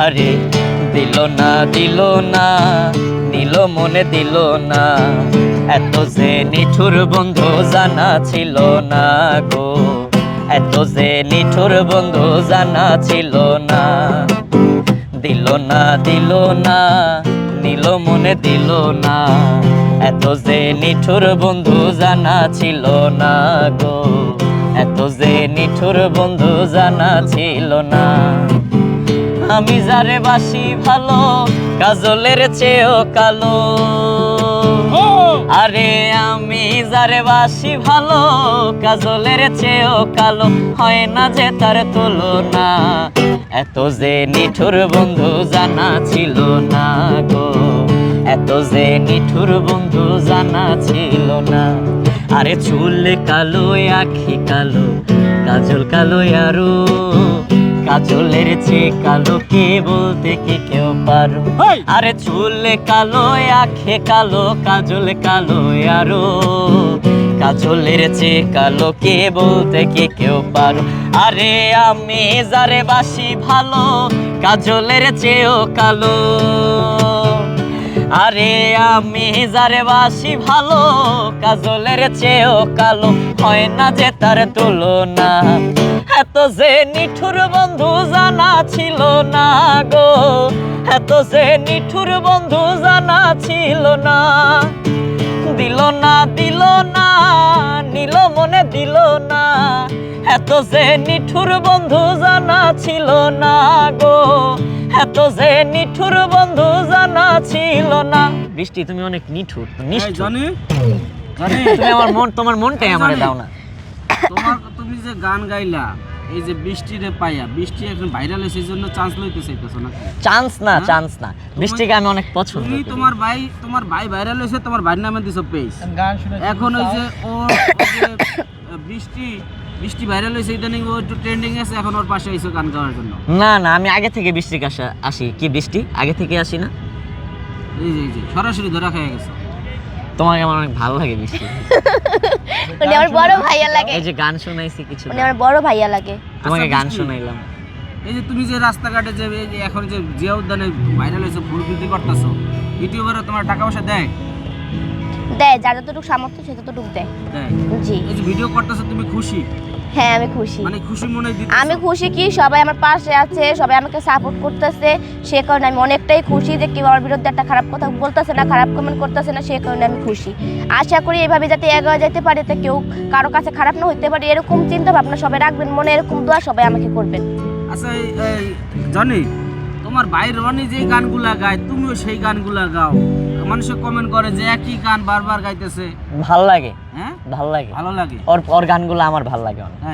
আরে দিল না নিল মনে দিল না, এত যে নিঠুর বন্ধু জানা ছিল না গো, এত যে নিঠুর বন্ধু জানা ছিল না। দিল না নিল মনে দিল না, এত যে নিঠুর বন্ধু জানা ছিল না গো, এত যে নিঠুর বন্ধু জানা ছিল না। আমি যারে বাসি ভালো কাজলের চেয়েও কালো, আরে আমি যারে বাসি ভালো কাজলের চেয়েও কালো, হয় না যে তার তুলনা, এত যে নিঠুর বন্ধু জানা ছিল না গো, এত যে নিঠুর বন্ধু জানা ছিল না। আরে চুল কালো আখি কালো কাজল কালো আরো, কাজলের চেয়ে কালো কে বলতে কি কেউ পারো। আরে চুল কালো আখে কালো কাজল কালো আরো, কাজলের চেয়ে কালো কে বলতে কি কেউ পারো। আরে আমি যারে বাসি ভালো কাজলের চেয়েও কালো, আরে আমি যারে বাসি ভালো কাজলের চেয়েও কালো, হয় না যে তার তুলনা, এত যে নিঠুর বন্ধু জানা ছিল না গো, এত যে নিঠুর বন্ধু জানা ছিল না। দিল না নিল মনে দিল না, এত যে নিঠুর বন্ধু জানা ছিল না গো, এত যে নিঠুর বন্ধু জানা ছিল না। বৃষ্টি তুমি অনেক নিঠুর, জানি তুমি আমার মন, তোমার মনটাই আমারে দাও না। তুমি যে গান গাইলা এই যে বৃষ্টিরে পাইয়া, বৃষ্টি এখন ভাইরাল হয়েছে এই জন্য চান্স লইতে চাইতেছো না? চান্স না, বৃষ্টিকে আমি অনেক পছন্দ করি। তোমার ভাই ভাইরাল হয়েছে, তোমার ভাইয়ের নামে দিছো পেজ। এখন ওই যে ও বৃষ্টি ভাইরাল হয়েছে, ইদানিং ও একটু ট্রেন্ডিং আছে, এখন ওর পাশে আইছো গান গাওয়ার জন্য। না আমি আগে থেকে বৃষ্টির কাছে আসি। কি বৃষ্টি আগে থেকে আসি না? এই যে সরাসরি ধরা খেয়ে গেছো। তোমাকে আমার অনেক ভালো লাগে বৃষ্টি। উনি আমার বড় ভাইয়া লাগে। এই যে গান শোনাইছি কিছু, উনি আমার বড় ভাইয়া লাগে। তোমাকে গান শোনাইলাম। এই যে তুমি যে রাস্তাঘাটে যে এখন যে জিয়া উদ্যানে ভাইরাল হয়েছে, ফুল বিক্রি করতেছো, ইউটিউবাররা তোমার টাকা পয়সা দেয়? যার যতটুকু সামর্থ্য সে ততটুকু দেয়। জি। এই যে ভিডিও করতেছো তুমি খুশি? হ্যাঁ আমি খুশি। মানে খুশি মনে দিতেছো? আমি খুশি কি সবাই আমার পাশে আছে, সবাই আমাকে সাপোর্ট করতেছে, সে কারণে আমি অনেকটাই খুশি যে কেউ আমার বিরুদ্ধে একটা খারাপ কথা বলতেছে না, খারাপ কমেন্ট করতেছে না, সে কারণে আমি খুশি। আশা করি এইভাবে যাতে এগিয়ে যেতে পারে, তো কেউ কারো কাছে খারাপ না হইতে পারে, এরকম চিন্তা ভাবনা সবাই রাখবেন মনে, এরকম দোয়া সবাই আমাকে করবেন। আচ্ছা জানি তোমার ভাই রনি যে গানগুলা গায় তুমিও সেই গানগুলা গাও, মানুষে কমেন্ট করে যে একই গান বারবার গাইতেছে, ভাল লাগে। হ্যাঁ ভাল লাগে, ভালো লাগে ওর গানগুলো আমার ভাল লাগে অনেক।